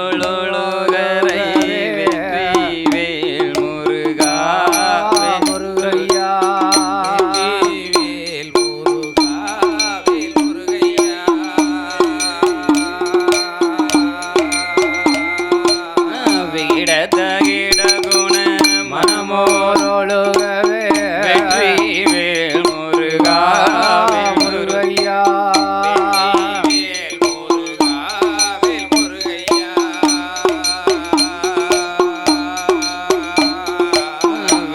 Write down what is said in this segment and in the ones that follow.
மனமோளொழுகரை வெற்றி வேல் முருகா முருகையா வேல் முருகா வேல் முருகையா விடதகிட குண மனமோரொழுகவே வெற்றி வேல் முருகா வேல் முருகையா வேல் முருகா வேல் முருகையா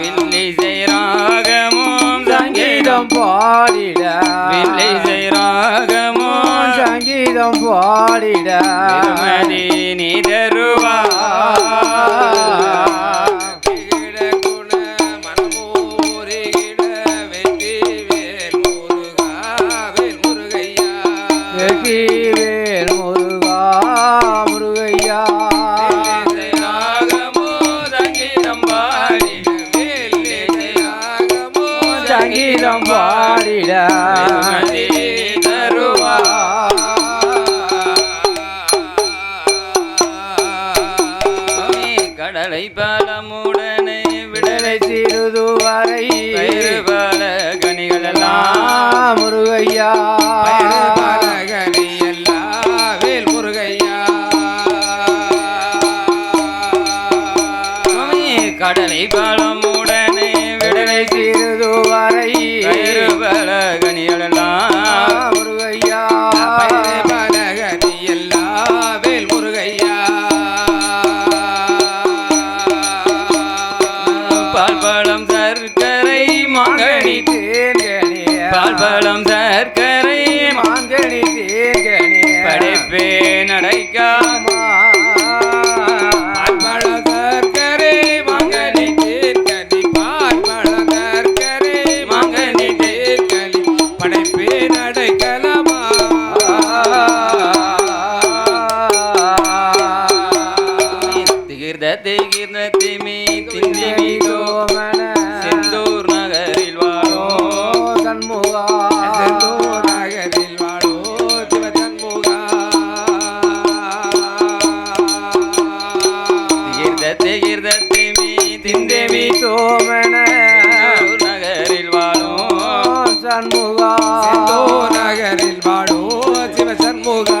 வில்லிசை ராகமும் சங்கீதம் பாடிட வில்லிசை ராகமும் சங்கீதம் பாடிட திருமதி நிதருவா வெற்றி வேல் முருகா முருகையா சங்கீதம் பாடிட கடலை பலமுடனே விடலை சிறுதுவரை பல கனிகள் எல்லாம் முருகையா கனி எல்லாம் வேல் முருகையா கடலை பலமுடனே விடலை சிறுதுவரை பல கனிகள் எல்லாம் முருகையா பல கனி எல்லாம் வேல் முருகையா பால் பழம் சர்க்கரை மாங்கனி பால் பழம் சர்க்கரை மாங்கனி தேங்கனே படைப்பே நடைக்காம பால் பழம் சர்க்கரை மாங்கனி தேர்கனி பால் பழம் சர்க்கரை மாங்கனி தேர்கனி படைப்பே நடைக்கலாமா தீர்ந்த தீர்ந்த திமி திந்திமி செந்தூர் நகரில் வாழோ தன்முகா செந்தூர் நகரில் வாழோ சிவ தன்முகா தீர்ந்த திமி திந்தேமி சோமன செந்தூர் நகரில் வாழோ சண்முகா செந்தூர் நகரில் வாழோ சிவ சண்முகா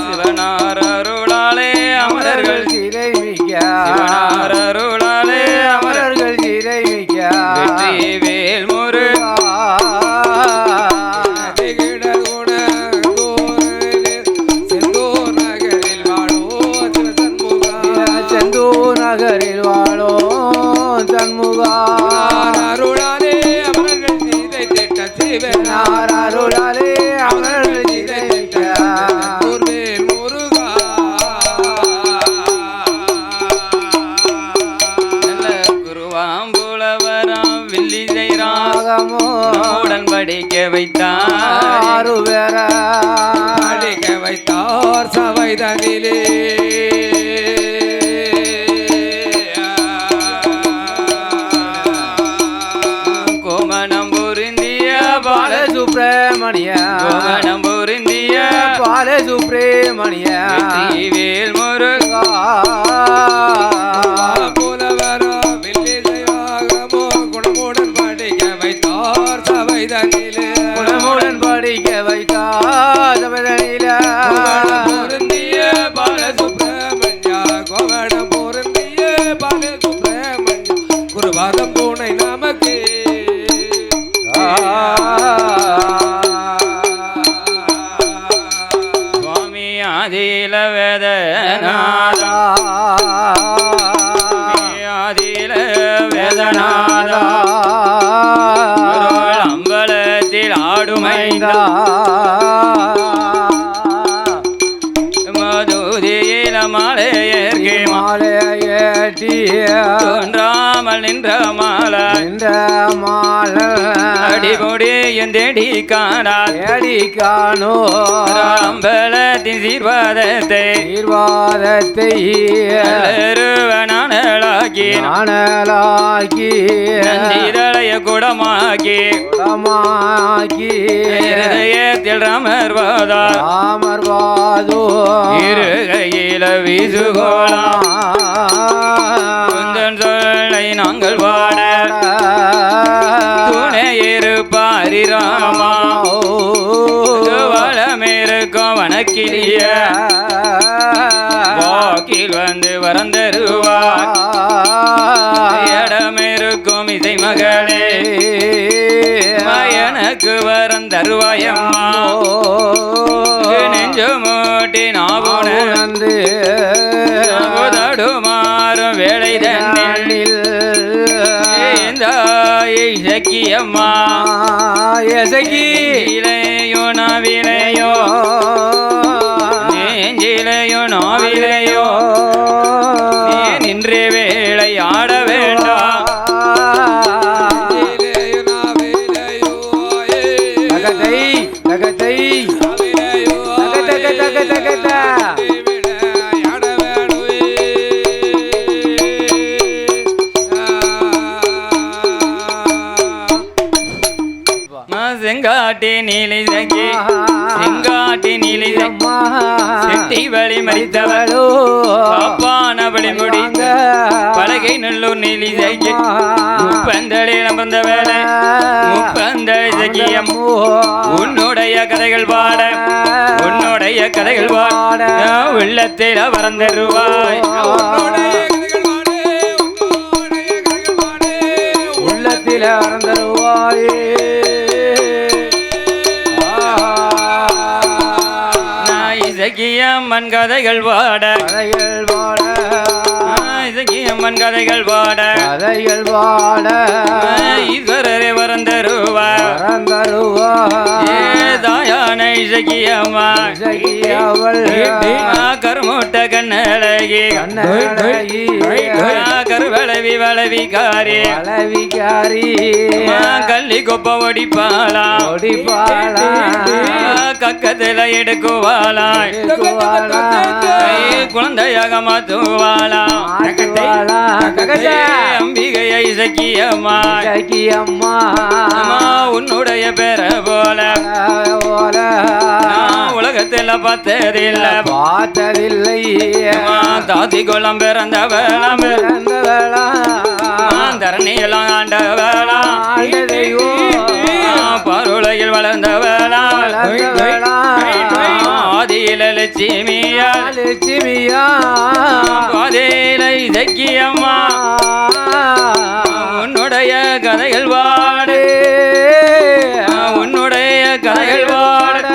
சிவனார் அருளாலே அமரர்கள் சிறை மிக்க சிவனார் அருளாலே அமரர்கள் சிறை மிக்க வெற்றி வேல் முருகா செந்தூர் நகரில் வாழோ சிவ சண்முகா செந்தூர் நகரில் வாழோ சண்முகா அருளாலே அமரர்கள் சீதை திட்ட சிவனார் அருளாலே அவர்கள் சிறை மிக்க வேல் முருகா நல்ல குருவாம்புலவராம் வில்லிசை ராகமோ ராமுடன் படிக்க வைத்தார் ஆறு பேர படிக்க வைத்தார் சபைதனிலே கோமணம் பொருந்திய பால சுப்பிரமணிய கோமணம் பொருந்திய பால சுப்பிரமணிய வெற்றி வேல் முருகா புலவரா வில்லிசையாகமோ குணமுடன் படிக்க வைத்தார் சபைதனிலே குணமுடன் படிக்க வைத்தார் சபைதனில பொருந்திய பால சுப்பிரமணியா கோமணம் பொருந்திய பால சுப்பிரமணியா குருவாதம் துணை நமக்கு சுவாமி ஆதில வேதநாதா ஆதில வேதநாதா அம்பலத்தில் ஆடுமைந்தா மதுதியில மாலையேற்கே தோன்றாமல் நின்ற மாலை மால அடி கொடியும் தேடி காணார் தேடி காணோ அம்பலத்தின் சீர்வாதத்தை தீர்வாதத்தை நாணலாக்கி நாணலாக்கி நந்திரளைய குடமாக்கி குடமாக்கி இருதயத்தில் ராமர்வாதார் ராமர்வாதோ இருகையில வீசுகோலாம் குந்தன் சொல்லை நாங்கள் வாட துணை இருப்பாரி ராமா வளமேருக்கும் வனக்கிளிய வாக்கில் வந்து வரந்தருவார் இடமிருக்கும் இசை மகளே எனக்கு வரந்தருவாயம்மா நெஞ்சு மூட்டி நாவுணர்ந்து தடுமாறும் வேலை தண்ணில் இசக்கியம்மா இசக்கிலையோ நாவிலையோ நெஞ்சிலையோ நாவிலையோ நீ நின்று வேளை ஆட வேண்டாம் தகத்தை செங்காட்டி நீலி சங்கி செங்காட்டி நீலி செட்டி வழி மறித்தவளோ பாப்பான வழி முடிந்த பலகை நல்லூர் நீலி சங்கி முப்பந்தளில் அமர்ந்த வேலை முப்பந்தளி சக்கியம் உன்னுடைய கதைகள் பாட உன்னுடைய கதைகள் பாட உள்ளத்தில் வரந்தருவாய் உள்ளத்தில் வரந்தருவாயே இசக்கியம்மன் கதைகள் பாட கதைகள் பாட இசக்கியம்மன் கதைகள் பாட கதைகள் பாட ஈஸ்வரரை வரந்தருவார் தாயான இசக்கியம்மா இசக்கியவள் கருமூட்ட கண்ணழகி கருவளவி வளவிகாரி வளவிகாரி கள்ளி கொப்ப ஒடிப்பாளா ஒடிப்பாளா கக்கத்துல எடுக்குவாளா குழந்தையாக மாத்துவாளா அம்பிகையை இசக்கியம்மா இசக்கியம்மா உன்னுடைய பேர போல உலகத்துல பார்த்ததில்லை தாதி குளம் பிறந்த வேளாம் தரணியெல்லாம் ஆண்ட வேளாம் பருளையில் வளர்ந்த வேளாம் ஆதியில லட்சுமியா பாதையில இசக்கியம்மா உன்னுடைய கதைகள் வாடு உன்னுடைய கதைகள் வாட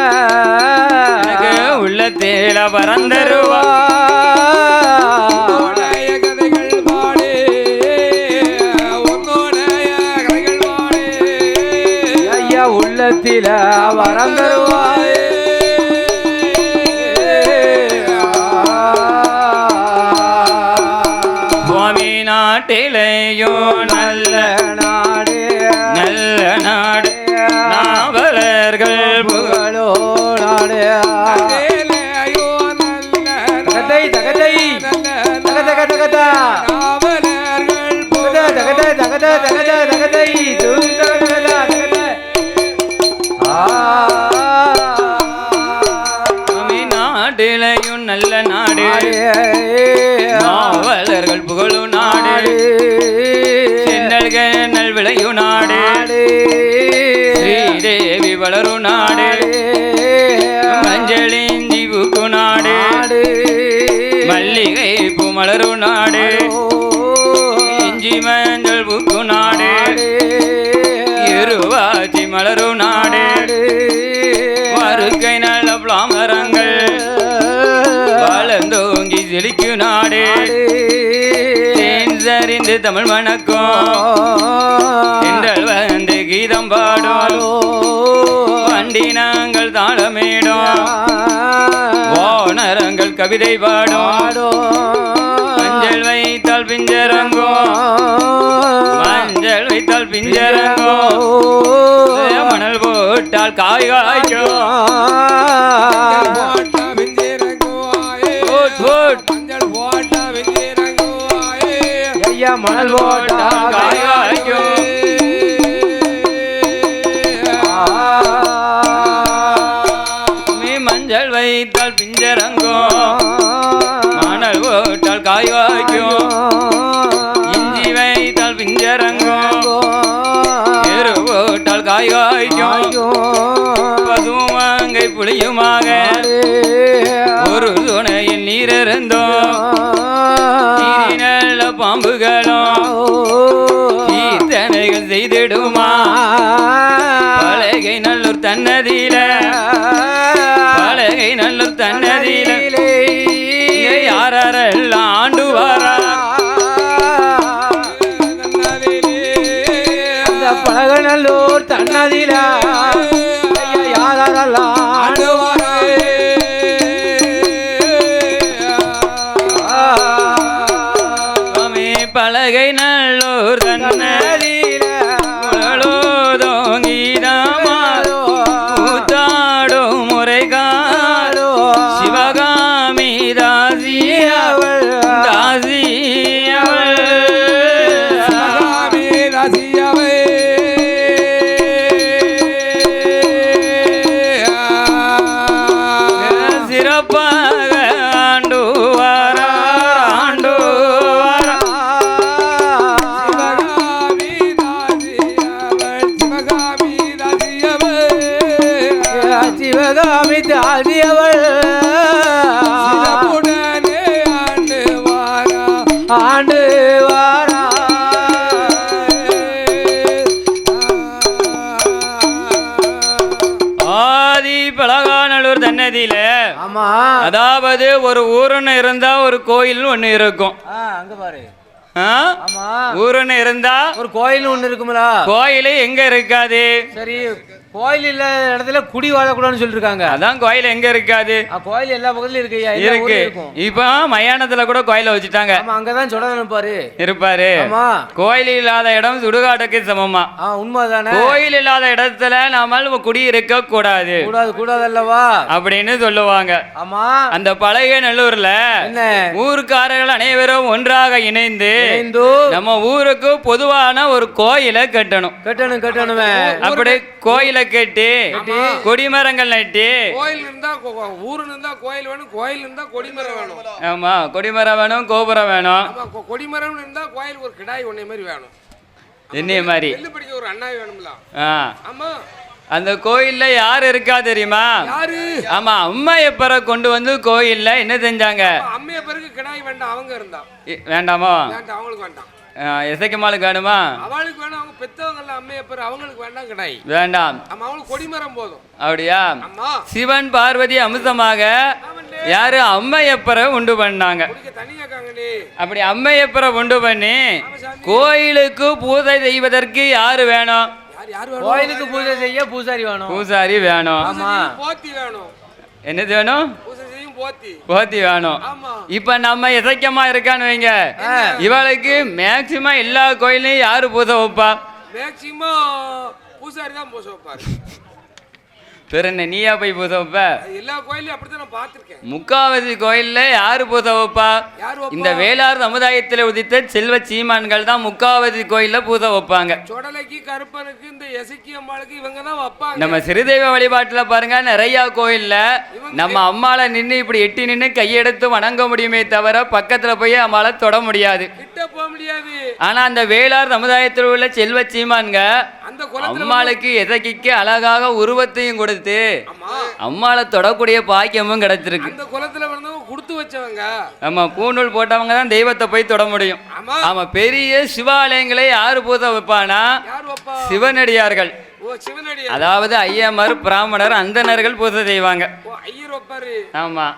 எனக்கு உள்ளத்தில பறந்தருவா கதைகள் பாடு உன்னுடைய கதைகள் பாடு ஐயா உள்ளத்தில பறந்தருவாய் சுவாமி நாட்டிலேயோ நல்ல நாடு நல்ல நாடு நாவலர்கள் புகழோ நாடு தகதை தகதை தகத தகத நாவலர்கள் தகத தகத தகத தகதை நாட்டிலேயும் நல்ல நாடு நாவலர்கள் புகழும் நாடு சென்னல்கள் நல் விளையும் நாடு ஸ்ரீதேவி வளரும் நாடு மஞ்சளிஞ்சி பூக்கு நாடு மல்லிகை பூ மலரும் நாடு இஞ்சி மஞ்சள் பூக்கு நாடு இருவாச்சி மலரும் நாடு மறுக்கை நல்ல பிளாமரங்கள் வளர்ந்தோங்கி செழிக்கு நாடு தேன் சரிந்து தமிழ் வணக்கம் என்றல் வந்து கீதம் பாடும் வண்டி நாங்கள் தாளமேடும் ஓனரங்கள் கவிதை பாடும் மஞ்சள் வைத்தால் பிஞ்சரங்கோ மஞ்சள் வைத்தால் பிஞ்சரங்கோ போட்டால் காய் காய்க்கும் ஐயா மணல் போட்டால் காய் காய்க்கும் மஞ்சள் வைத்தால் பிஞ்சரங்கும் மணல் போட்டால் காய் காய்க்கும் இஞ்சி வைத்தால் பிஞ்சரங்கும் எரு போட்டால் காய் காய்க்கும் பசுமாங்கை புளியுமாக ஒரு துணையில் நீரிருந்தோம் நல்ல பாம்புகளும் கீர்த்தனைகள் செய்திடுமா பலகை நல்லூர் தன்னதியில பலகை நல்லூர் தன்னதியில யாரெல்லாம் ஆண்டு வாரா அந்த பலகநல்லூர் தன்னதியில யாரெல்லாம் ஆண்டு வாரா பலகை நல்லூர் தன்னதியில சிவகாமி தாசி அவள் தாசி அவள் சிவகாமி தாசி அவள் சிறப்பாக ஆண்டு வாரா ஆண்டு வாரா சிவகாமி தாசி அவள் சிவகாமி தாசி அவள் சிவகாமி தாசி அவள் ஆண்டு வாரா ஆதி பலகாநல்லூர் தன்னதியில ஆமா அதாவது ஒரு ஊருன்னு இருந்தா ஒரு கோயில் ஒண்ணு இருக்கும் அங்க பாரு ஆமா ஊருன்னு இருந்தா ஒரு கோயில் ஒண்ணு இருக்கும்ல கோயில் எங்க இருக்காது சரி கோயில் இல்ல இடத்துல குடி வாழக்கூடாதுன்னு சொல்லிருக்காங்க அதான் கோயில் எங்க இருக்காது கோயில் எல்லா பக்கத்துலயும் இருக்கு இப்ப மயானத்துல கூட கோயில வச்சுட்டாங்க அங்கதான் சொல்ல இருப்பாரு கோயில் இல்லாத இடம் சுடுகாட்டுக்கு சமமா உண்மைதானே கோயில் இல்லாத இடத்துல நாம குடி இருக்க கூடாது கூடாது அல்லவா அப்படின்னு சொல்லுவாங்க ஆமா அந்த பழைய நல்லூர்ல ஊருக்காரர்கள் அனைவரும் ஒன்றாக இணைந்து நம்ம ஊருக்கு பொதுவான ஒரு கோயிலை கட்டணும் அப்படி கோயிலை கட்டி கொடிமரங்கள் நட்டி கோயில் இருந்தா ஊருன்னு இருந்தா கோயில் வேணும் கோயில் இருந்தா கொடிமரம் வேணும் ஆமா கொடிமரம் வேணும் கோபுரம் வேணும் கொடிமரம் இருந்தா கோயில் ஒரு கிடாய் ஒன்னே மாதிரி வேணும் என்னைய மாதிரி படிக்க ஒரு அண்ணாய் வேணும்ல ஆமா அந்த கோயில்ல யாரு இருக்கா தெரியுமா யாரு ஆமா அம்மையப்பரை கொண்டு வந்து கோயில்ல என்ன செஞ்சாங்க அம்மையப்பருக்கு கிடாய் வேண்டாம் அவங்க இருந்தா வேண்டாமோ அவங்களுக்கு வேண்டாம் எசைக்கம்மாளுக்கு வேணுமா அவளுக்கு வேணும் அவங்க பெத்தவங்க அம்மையப்பர் அவங்களுக்கு வேண்டாம் கிடாய் வேண்டாம் அவங்களுக்கு கொடிமரம் போதும் அப்படியா சிவன் பார்வதி அம்சமாக யாரு அம்மையப்பரை உண்டு பண்ணாங்க அப்படி அம்மையப்பரை உண்டு பண்ணி கோயிலுக்கு பூஜை செய்வதற்கு யாரு வேணும் கோயிலுக்கு பூஜை செய்ய பூசாரி வேணும் என்னது வேணும் போத்தி வேணும் இப்ப நம்ம எசைக்கமா இருக்கான்னு வைங்க இவளுக்கு மேக்சிமம் எல்லா கோயிலையும் யாரு பூஜை வைப்பா பூசாரி தான் பூஜை வைப்பாரு பிற நீயா போய் பூஜை வைப்ப எல்லா கோயிலையும் அப்படித்தான் நான் பார்த்திருக்கேன் முக்காவாசி கோயில்ல யாரு பூஜை வைப்பா இந்த வேளார் சமுதாயத்தில் உதித்த செல்வ சீமான்கள் தான் முக்காவாசி கோயில்ல பூஜை வைப்பாங்க சொடலைக்கு கருப்பனுக்கு இந்த எசக்கி அம்மாளுக்கு இவங்க தான் வைப்பாங்க நம்ம சிறுதெய்வ வழிபாட்டுல பாருங்க நிறைய கோயில்ல நம்ம அம்மாளை நின்று இப்படி எட்டி நின்று கையெடுத்து வணங்க முடியுமே தவிர பக்கத்துல போய் அம்மாளை தொட முடியாது ஆனா அந்த வேளார் சமுதாயத்தில் உள்ள செல்வ சீமான்க அம்மாளுக்கு எசக்கிக்கு அழகாக உருவத்தையும் கொடுத்து அம்மாளை தொடக்கூடிய பாக்கியமும் கிடைச்சிருக்கு ஆமா பூநூல் போட்டவங்க தான் தெய்வத்தை போய் தொட முடியும் ஆமா பெரிய சிவாலயங்களை யாரு பூஜை வைப்பானா சிவனடியார்கள் அதாவது ஐயமார் பிராமணர் அந்தணர்கள் பூஜை செய்வாங்க ஆமா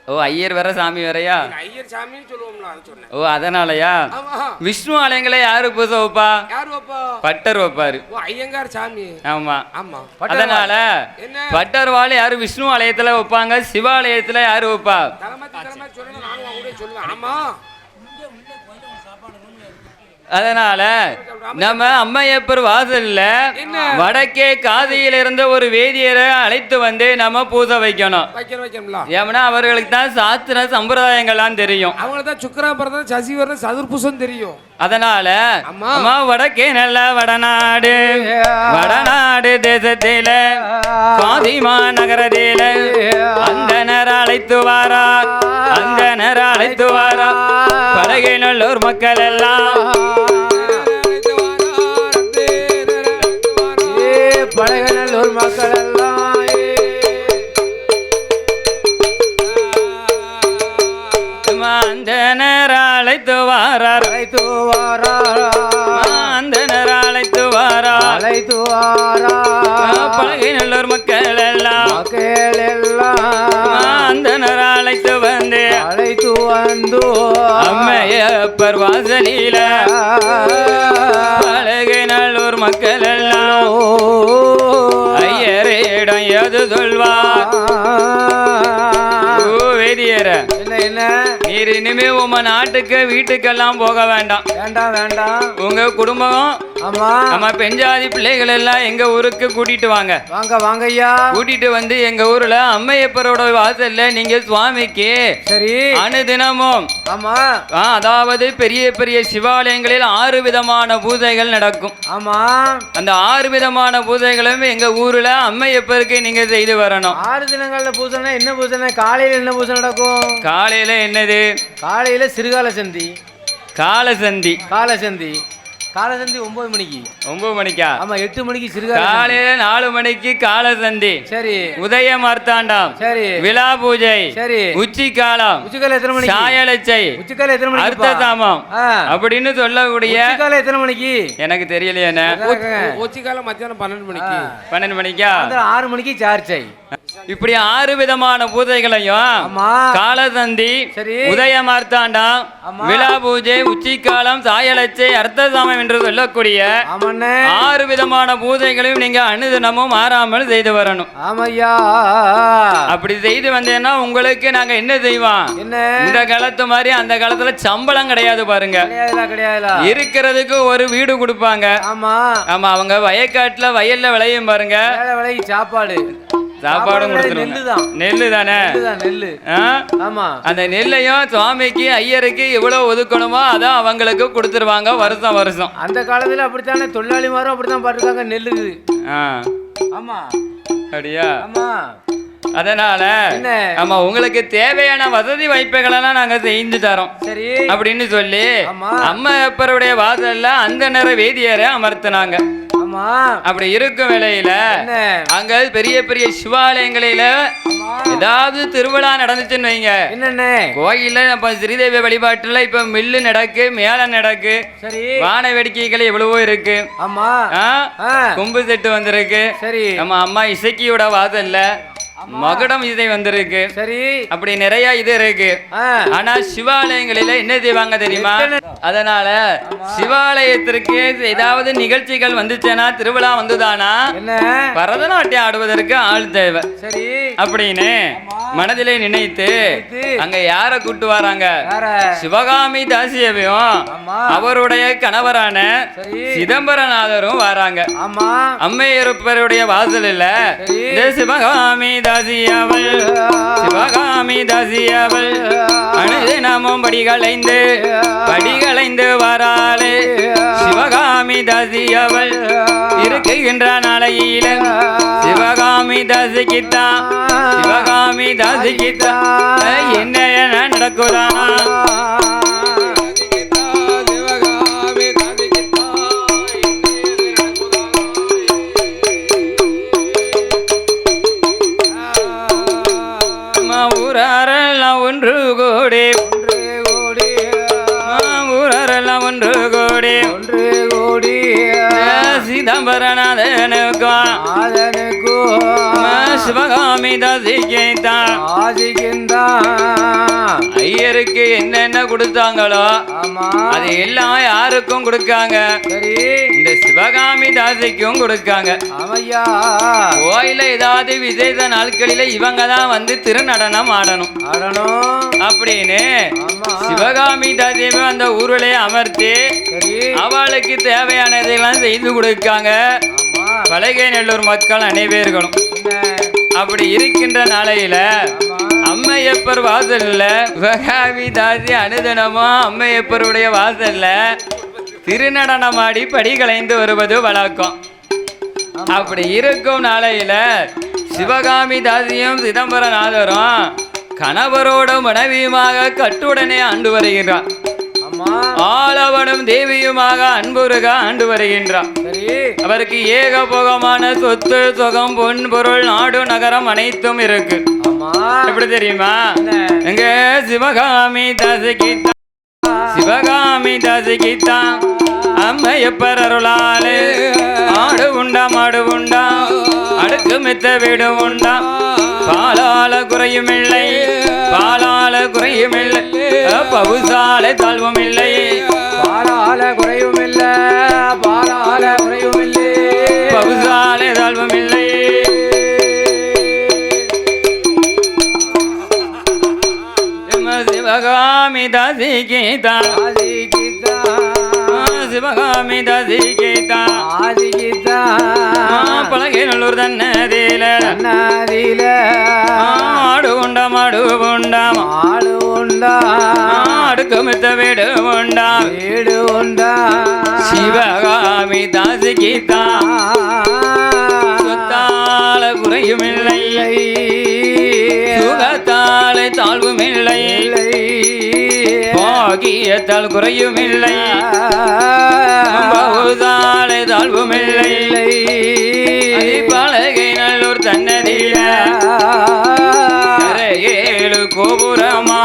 ஓ ஐயர் வேற சாமி வேறையா ஓ அதனாலயா விஷ்ணு ஆலயங்களை யாரு பூஜை வைப்பா பட்டர் வைப்பாரு ஐயங்கார் சாமி ஆமா அதனால பட்டர் வாழை யாரு விஷ்ணு ஆலயத்துல வைப்பாங்க சிவாலயத்துல யாரு வைப்பா அதனால நம்ம அம்மையப்பர் வாசல்ல என்ன? வடக்கே காதியில இருந்த ஒரு வேதியரை அழைத்து வந்து நம்ம பூஜை வைக்கணும். வைக்கணும்ல. ஏன்னா அவர்களுக்கு தான் சாஸ்திர சம்பிரதாயங்கள்லாம் தெரியும். அவங்களுக்கு தான் சுக்கிராபரதம் சசிவரன் சதுர்புஷம் தெரியும். அதனால அம்மா. அம்மா வடக்கே நல்ல வடநாடு தேசத்தில பாதிமா நகரத்தில அந்த நேரம் அழைத்து வாரார். அந்த நேரம் அழைத்து வாரார். படகை நல்லூர் மக்கள் எல்லாம் பழகநல்லூர் மக்கள் எல்லாம் அந்த நேரம் அழைத்து வாரார். அழைத்து வாரார். அந்த நேரம் அழைத்து வாரார். அழைத்து வாரார். பழகை நல்லூர் மக்கள் எல்லாம் மக்கள் எல்லாம் அந்த நேரம் அழைத்து வந்து அழைத்து வந்து அம்மையப்பர் வாசலில பழகை நல்லூர் மக்கள் எல்லாம் ஐயரிடம் எது சொல்வார்? வேதியர என்ன என்ன நீர் இனிமே உங்க நாட்டுக்கு வீட்டுக்கெல்லாம் போக வேண்டாம். வேண்டாம் வேண்டாம். உங்க குடும்பம் ஆமா நம்ம பெஞ்சாதி பிள்ளைகள் எல்லாம் எங்க ஊருக்கு கூட்டிட்டு வாங்க. வாங்க வாங்க ஐயா. கூட்டிட்டு வந்து எங்க ஊர்ல அம்மையப்பரோட வாசல்ல நீங்க சுவாமிக்கு சரி அனுதினமும் ஆமா அதாவது பெரிய பெரிய சிவாலயங்களில் 6 விதமான பூஜைகள் நடக்கும். ஆமா அந்த 6 விதமான பூஜைகளும் எங்க ஊர்ல அம்மையப்பருக்கு நீங்க செய்து வரணும். 6 தினங்கள்ல பூஜைனா என்ன பூஜை? காலையில என்ன பூஜை நடக்கும்? காலையில என்னது? காலையில சிறுகால சந்தி. காலசந்தி. காலசந்தி. காலசந்தி 9 மணிக்கு. 9 மணிக்கா? ஆமா 8 மணிக்கு சிறுகால. காலையில 4 மணிக்கு காலசந்தி. சரி. உதய மார்த்தாண்டம். சரி. விழா பூஜை. சரி. உச்சி காலம். உச்சிக்கால எத்தனை மணிக்கு? சாயலச்சை. உச்சிக்கால எத்தனை மணிக்கு? அர்த்த சாமம் அப்படின்னு சொல்லக்கூடிய. உச்சிக்கால எத்தனை மணிக்கு? எனக்கு தெரியலையே. உச்சிக்காலம் மத்தியானம் 12 மணிக்கு. 12 மணிக்கா? 6 மணிக்கு சார்ச்சை. இப்படி 6 விதமான பூஜைகளையும் ஆமா காலசந்தி, சரி. உதய மார்த்தாண்டம், விழா பூஜை, உச்சிக்காலம், சாயலச்சை, அர்த்த சாமம் என்று சொல்லக்கூடிய 6 விதமான பூஜைகளையும் நீங்க அனுதினமும் மாறாமல் செய்து வரணும். ஆமையா. அப்படி செய்து வந்தேன்னா உங்களுக்கு நாங்க என்ன செய்வோம்? என்ன? இந்த காலத்து மாதிரி அந்த காலத்துல சம்பளம் கிடையாது பாருங்க. இருக்கிறதுக்கு ஒரு வீடு கொடுப்பாங்க. ஆமா ஆமா அவங்க வயக்காட்டுல வயல்ல விளையும் பாருங்க. சாப்பாடு சாப்பாடும் கொடுத்துருவாங்க. நெல்லு தானே? நெல்லு. ஆமா அந்த நெல்லையும் சுவாமிக்கு ஐயருக்கு எவ்வளவு ஒதுக்கணுமோ அதை அவங்களுக்கு கொடுத்துருவாங்க வருஷம் வருஷம். அந்த காலத்துல அப்படித்தானே தொழிலாளிமாரும் அப்படித்தான் பாத்துருக்காங்க நெல்லுக்கு. ஆமா அப்படியா? ஆமா அதனால ஆமா உங்களுக்கு தேவையான வசதி வாய்ப்புகளெல்லாம் நாங்க செஞ்சு தரோம். சரி அப்படின்னு சொல்லி அம்மையப்பருடைய வாசல்ல அந்த நேர வேதியரை அமர்த்தினாங்க. அப்படி இருக்கும் வேளையில அங்க பெரிய பெரிய சிவாலயங்களில ஏதாவது திருவிழா நடந்துச்சுன்னு வைங்க. கோயில்ல நம்ம ஸ்ரீதேவி வழிபாட்டுல இப்ப மில்லு நடக்கு, மேளம் நடக்கு, வான வேடிக்கைகள் எவ்வளவோ இருக்கு. கும்பு செட்டு வந்திருக்கு. நம்ம அம்மா இசக்கியோட வாசல்ல மகுடம் இதை வந்திருக்கு. சரி அப்படி நிறைய இது இருக்கு. ஆனா சிவாலயங்களில என்ன செய்வாங்க தெரியுமா? அதனால சிவாலயத்திற்கு ஏதாவது நிகழ்ச்சிகள் வந்துச்சுன்னா, திருவிழா வந்துதானா, பரதநாட்டியம் ஆடுவதற்கு ஆள் தேவை. சரி அப்படின்னு மனதிலே நினைத்து அங்க யார கூட்டு வராங்க? சிவகாமி தாசியவையும் அவருடைய கணவரான சிதம்பரநாதரும் வராங்க. அம்மையப்பருடைய வாசலில் சிவகாமி தாசியவள் சிவகாமி தாசியவள் அனுதினமும் படிகளைந்து வராளே. சிவகாமி தாசியவள் இருக்குகின்ற நாளையில சிவகாமி தாசிக்கித்தான் சிவகாமி தாசிக்கித்தான் என்ன நடக்குதானா? ஊரெல்லாம் ஒன்று கோடி ஊரெல்லாம் ஒன்று கோடி சிதம்பரநாதனுக்கும் சிவகாமி தாசிக்கித்தான் ஐயருக்கு என்னென்ன கொடுத்தாங்களோ ஆமா அது எல்லாம் யாருக்கும் கொடுக்காங்க சரி இந்த சிவகாமி தாசிக்கும் கொடுக்காங்க ஆமையா கோயில ஏதாவது விசேஷ நாட்களில இவங்க தான் வந்து திருநடனம் ஆடணும் ஆடணும் அப்படின்னு ஆமா சிவகாமி தாசியமே அந்த ஊரிலே அமர்த்தி சரி அவளுக்கு தேவையானதெல்லாம் செய்து கொடுக்காங்க ஆமா பலகை நெல்லூர் மக்கள் அனைவர்களும் அப்படி இருக்கின்ற நாளையில அம்மையப்பர் வாசல்ல சிவகாமி தாசி அனுதினமும் அம்மையப்பருடைய வாசல்ல திருநடனமாடி படிகளைந்து வருவது வழக்கம் அப்படி இருக்கும் நாளையில சிவகாமி தாசியும் சிதம்பரநாதரும் கணவரோட மனைவியுமாக கட்டுடனே ஆண்டு வருகின்றார் ஆமா ஆளவனும் தேவியுமாக அன்புருக ஆண்டு வருகின்றார் சரி அவருக்கு ஏகபோகமான சொத்து சுகம் பொன் பொருள் நாடு நகரம் அனைத்தும் இருக்கு ஆமா எப்படி தெரியுமா என்ன? எங்க சிவகாமி தாசிக்கித்தான் சிவகாமி தாசிக்கித்தான் அம்மையப்பர் அருளாலே ஆடு உண்டா மாடு உண்டா அடுக்கு மெத்த வீடு உண்டா பாலால குறையும் இல்லை பாலால குறையும் இல்லை பவுசாலை தாழ்வும் இல்லை பாலால குறையும் இல்ல பாலால குறையும் இல்லை பவுசாலை தாழ்வும் இல்லை சிவகாமி தாசிக்கித்தான் சிவகாமி தாசிக்கித்தான் பழகை நல்லூர் தன்னதில ஆடு உண்டா மாடு உண்டாம் ஆடு உண்டா அடுக்கு மித்த வீடு உண்டாம் வீடு உண்டா சிவகாமி தாசிக்கித்தான் சொத்தால குறையும் இல்லை சுகத்தாலே தாழ்வும் இல்லை பாகியத்தால் குறையும் இல்லை பகுதாலே தாழ்வும் இல்லை பலகை நல்லூர் தன்னதில ஏழு கோபுரமா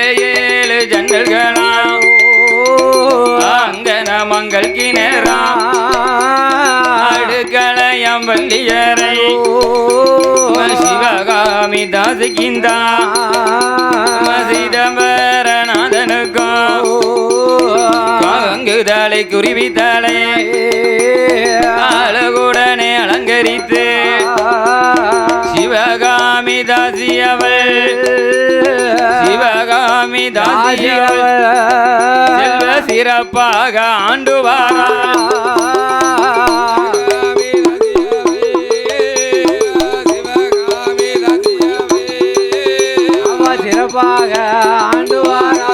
ஏழு ஜன்னல்களா அங்கன மங்கள் கிணறா அடுக்களையம் வள்ளியரை சிவகாமி தாசிக்கிந்தா சிதம்பரநாதனுக்கும் பங்குதலை குருவித்தலை அழகுடனே அலங்கரித்து சிவகாமி தாசி அவள் சிவகாமி தாசி அவள் செல்வ சிறப்பாக ஆண்டு வாரா சிறப்பாக ஆண்டு வாரா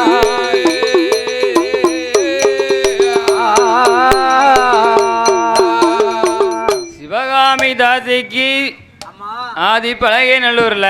சிவகாமி தாசிக்கு ஆதி பழகை நல்லூர்ல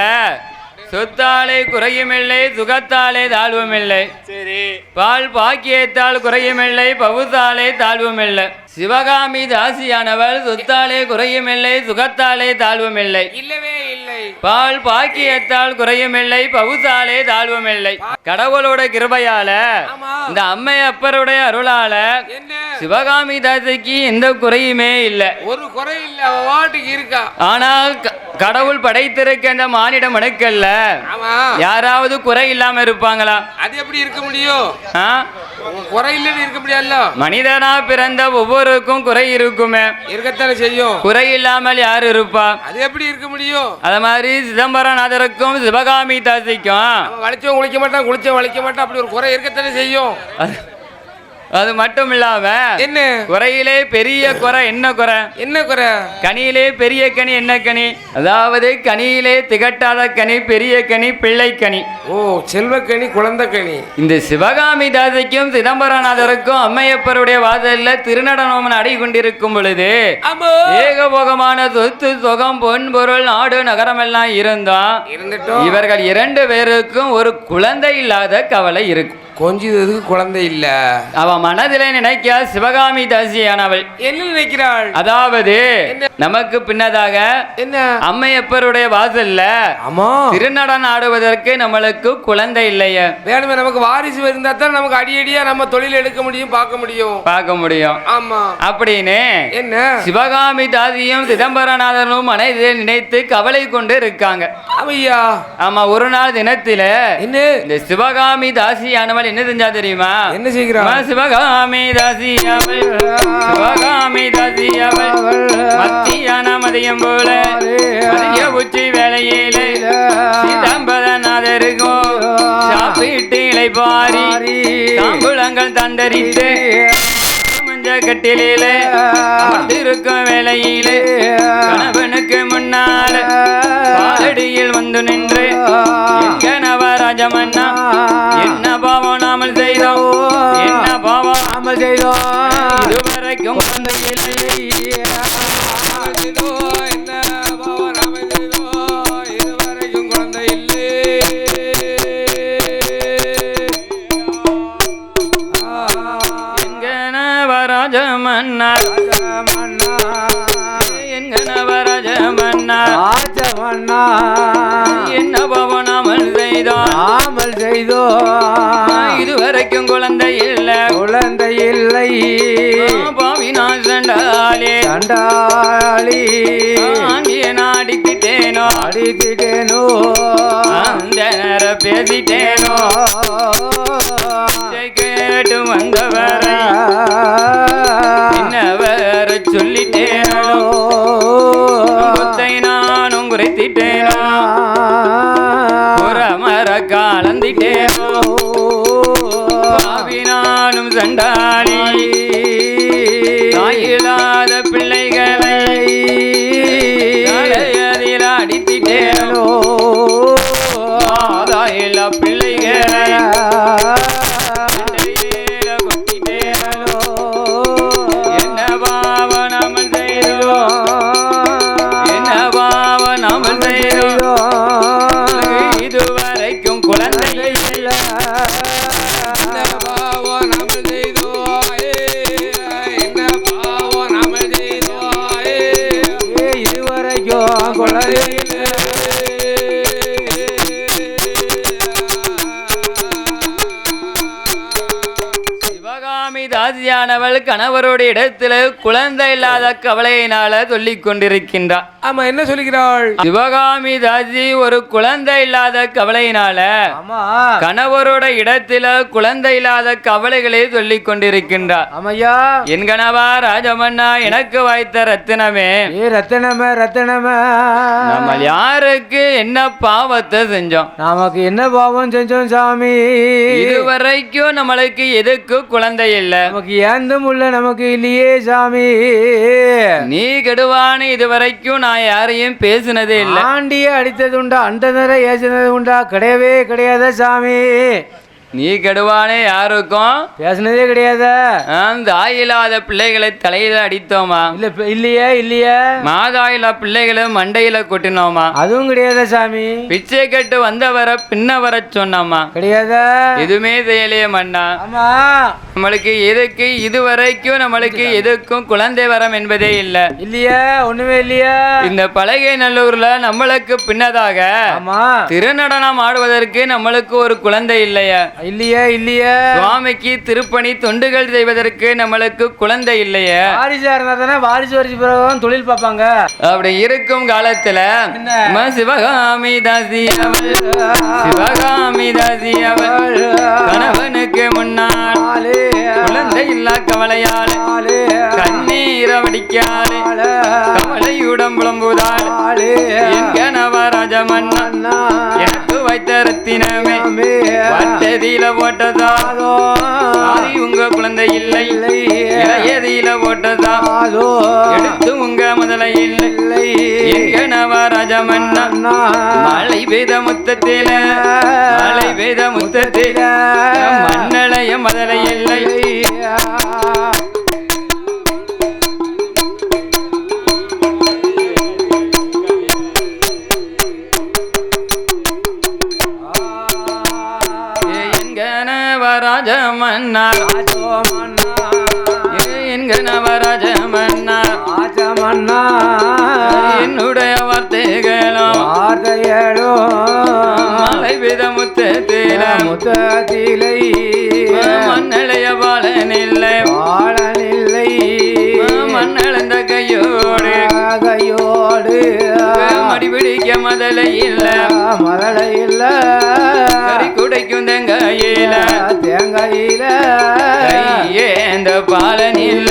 சொத்தாலே குறையுமில்லை சுகத்தாலே தாழ்வுமில்லை சரி பால் பாக்கியத்தால் குறையுமில்லை பவுசாலே தாழ்வுமில்லை சிவகாமி தாசியானவள் சொத்தாலே குறையுமில்லை சுகத்தாலே தாழ்வுமில்லை இல்லவே இல்லை பால் பாக்கியத்தால் குறையுமில்லை பவுசாலே தாழ்வுமில்லை கடவுளோட கிருபையால ஆமா இந்த அம்மை அப்பருடைய அருளால என்ன சிவகாமி தாசிக்கு எந்த குறையுமே இல்லை ஒரு குறை இல்ல அவ வாட்டுக்கு இருக்கா ஆனால் கடவுள் படைத்திருக்க இந்த மானிட மனுக்கல்ல ஆமா யாராவது குறை இல்லாம இருப்பாங்களா அது எப்படி இருக்க முடியும் ஆ? குறை இல்லன்னு இருக்க முடியாதுல்ல மனிதனா பிறந்த ஒவ்வொருக்கும் குறை இருக்குமே இருக்கத்தானே செய்யும் குறை இல்லாமல் யார் இருப்பா அது எப்படி இருக்க முடியும் அத மாதிரி சிதம்பரநாதருக்கும் சிவகாமி தாசிக்கும் அவன் வளைச்சவன் குளிக்க மாட்டான் குளிச்சவன் வளைக்க மாட்டான் அப்படி ஒரு குறை இருக்கத்தானே செய்யும் அது மட்டும் இல்லாம என்ன குறையிலே பெரிய குறை என்ன குறை என்ன குறை கனியிலே பெரிய கனி என்ன கனி அதாவது கனியிலே திகட்டாத கனி பெரிய கனி பிள்ளை கனி ஓ செல்வக்கனி குழந்தைக்கனி இந்த சிவகாமி தாசிக்கும் சிதம்பரநாதருக்கும் அம்மையப்பருடைய வாசல்ல திருநடனம் ஆடி கொண்டிருக்கும் பொழுது ஆமா ஏகபோகமான சொத்து சுகம் பொன் பொருள் நாடு நகரம் எல்லாம் இருந்துட்டோம் இவர்கள் 2 பேருக்கும் ஒரு குழந்தை இல்லாத கவலை இருக்கு கொஞ்சதுக்கு குழந்தை இல்ல அவ மனதிலே நினைக்க சிவகாமி தாசியானவள் என்ன நினைக்கிறாள் அதாவது நமக்கு பின்னதாக என்ன அம்மையப்பருடைய வாசல்ல ஆமா திருநடன் ஆடுவதற்கு நம்மளுக்கு குழந்தை இல்லையே. வேணுமே நமக்கு வாரிசு இருந்தா தான் நமக்கு அடியடியா நம்ம தொழில் எடுக்க முடியும், பார்க்க முடியும். ஆமா அப்படின்னு என்ன சிவகாமி தாதியும் சிதம்பரநாதனும் மனதில் நினைத்து கவலை கொண்டு இருக்காங்க. ஐயா ஆமா, ஒரு நாள் தினத்தில என்ன இந்த சிவகாமி தாசியானவள் என்ன செஞ்சா தெரியுமா? என்ன செய்கிறான்? சிவகாமி தாசி அவள் மத்தியான மதியம் போல மதிய உச்சி வேளையிலே சிதம்பரநாதருக்கும் சாப்பிட்டு இளைப்பாரி தாம்பூலங்கள் தண்டரித்து மஞ்ச கட்டிலே அமர்ந்திருக்கும் வேளையிலே கணவனுக்கு முன்னால் பாலடியில் வந்து நின்று நவராஜமன்னா என்ன பாவம் நாமல் செய்தோம், என்ன பாவம் நாமல் செய்தோம், இதுவரைக்கும் குழந்தை இல்லை. என்ன பாவம் நாமல் செய்தோம், இதுவரைக்கும் குழந்தை இல்லை. எங்க நவராஜமன்னா எங்க நவராஜமன்னா என்ன பாவம் நாமல் செய்தோ இதுவரைக்கும் குழந்தை இல்லை பாவினா சண்டாளி அடித்திட்டேனோ அந்த நேர பேசிட்டேனோ கேட்டு வந்தவரை என்னவர சொல்லிட்டேனோ நானும் குறைத்திட்டேனோ மர காலந்திட்டேனோ பாவினானும் சண்டாளி தாயில்லாத பிள்ளைகளை தலையதில் அடித்திட்டேனோ தாயில்லா பிள்ளைகளை கொத்திட்டேனோ என்ன பாவனாமல் செய்தோ, என்ன பாவனாமல் செய்தோ இதுவரைக்கும் குழந்தை இல்லை. என்ன பாவம் நாமல் செய்தோம், என்ன பாவம் நாமல் செய்தோம், இதுவரைக்கும் குழந்தை இல்லை. சிவகாமி தாசியானவள் கணவரோட இடத்துல குழந்தை இல்லாத கவலையினால சொல்லிக் கொண்டிருக்கின்றார். ஆமா என்ன சொல்லுகிறாள்? சிவகாமி தாசி ஒரு குழந்தை இல்லாத கவலையினால கணவரோட இடத்துல குழந்தை இல்லாத கவலைகளை சொல்லிக் கொண்டிருக்கின்றார். ஆமையா, என் கணவா ராஜமன்னா எனக்கு வாய்த்த ரத்தினமே, ரத்தினமே நம்ம யாருக்கு என்ன பாவத்தை செஞ்சோம், நமக்கு என்ன பாவம் செஞ்சோம் சாமி? இதுவரைக்கும் நம்மளுக்கு எதுக்கு குழந்தை இல்ல, நமக்கு ஏந்தும் உள்ள நமக்கு இல்லையே சாமி. நீ கெடுவான்னு இதுவரைக்கும் நான் யாரையும் பேசினதே இல்ல. ஆண்டிய அடித்தது உண்டா, அந்த நேரம் ஏசினது உண்டா? கிடையவே கிடையாத சாமி. நீ கெடுவானே யாருக்கும் பேசினதே கிடையாது. அந்த ஆயில்லாத பிள்ளைகளை தலையில அடித்தோமா? இல்லையே மாதாயில்லா பிள்ளைகளை மண்டையில கொட்டினோமா? அதுவும் கிடையாது சாமி. பிச்சை கட்டு வந்தவரை பின்ன வர சொன்னோமா? கிடையாது. எதுவுமே செய்யலையே மன்னா. ஆமா, நம்மளுக்கு எதுக்கு இதுவரைக்கும் நம்மளுக்கு எதுக்கும் குழந்தை வரம் என்பதே இல்ல. இல்லையா, ஒண்ணுமே இல்லையா. இந்த பலகை நல்லூர்ல நம்மளுக்கு பின்னதாக திருநடனம் ஆடுவதற்கு நம்மளுக்கு ஒரு குழந்தை இல்லையா? இல்லையா. சுவாமிக்கு திருப்பணி தொண்டுகள் செய்வதற்கு நம்மளுக்கு குழந்தை இல்லையா? வாரிசா இருந்தா தானே வாரிசு பிறகு தொழில் பார்ப்பாங்க. அப்படி இருக்கும் காலத்துல சிவகாமி தாசி அவள் கணவனுக்கு முன்னால் குழந்தை இல்லா கவலையால் கண்ணீர் வடிக்காலே கவலையுடன் புலம்புதாள். என் கணவராஜமன்னா எனக்கு வைத்த ரத்தினமே வட்டதில போட்டதா ஆதி உங்க குழந்தை இல்லை, இளையதில போட்டதா எடுத்து உங்க முதல இல்லை. என் கணவராஜமன்னா மழை பெய்த முத்தத்தில மண்ணளைய முதல இல்லை. நவராஜமன்னா மன்னா என்னுடைய வார்த்தைகளும் மலை வித முத்தத்தில முத்தத்திலை மண்ணளைய பாலனில்லை மண்ணளந்த கையோடு மடிபிடிக்க மதலை இல்ல கறி குடைக்கும் தேங்காயில ஏந்த பாலன் இல்ல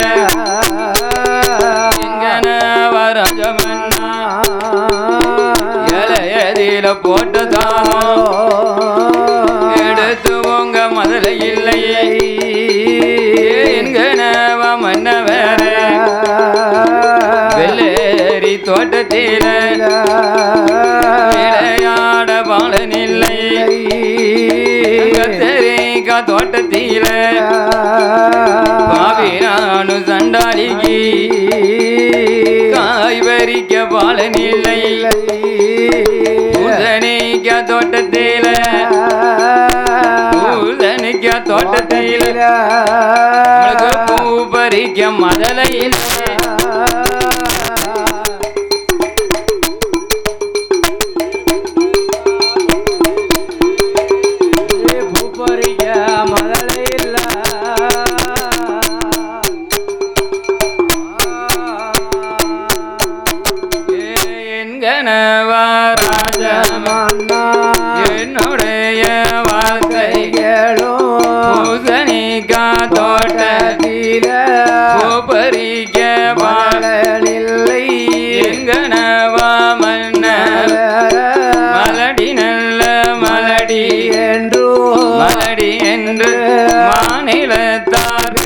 ராஜமன்னா இலையதில போட்டதாகும் எடுத்து உங்க மதலை இல்லையே என்கனவ மன்ன வேற வெள்ளேரி தோட்டத்தில விளையாட பாலன் இல்லை கத்தரிக்கா தோட்டத்தில பாவிரானு சண்டாளிக்கு காய் பறிக்க பாலன் இல்லை பூசணிக்க தோட்டத்தில பூ பறிக்க மதலை இல்லை என்னுடைய வார்த்தைகளும் பூசணிக்கா தோட்டத்தில பறிக்க பாலனில்லை எங்கனவா மன்ன மலடி நல்ல மலடி என்று மாநிலத்தார்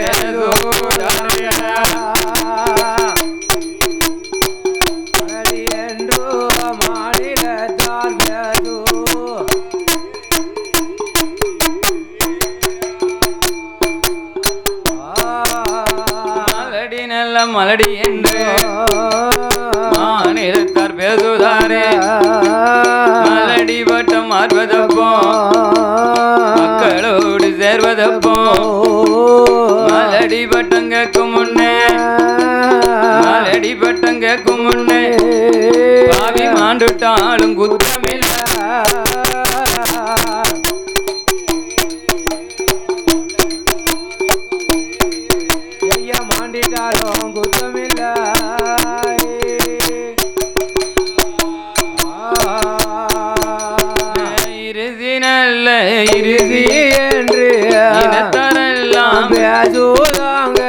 மலடி என்று மாநிலத்தார் பேசுதாரே மலடி வட்டம் மாறுவதப்போ மக்களோடு சேர்வதப்போ மலடி பட்டம் கேட்கும் முன்னே மலடி பட்டம் கேட்கும் முன்னே பாவி மாண்டுட்டாலும் குத்தமில்ல மாண்டிட்டாலும் குத்தமில்ல இறுதி நல்ல இறுதி என்று இனத்தரெல்லாம் பேசுவாங்க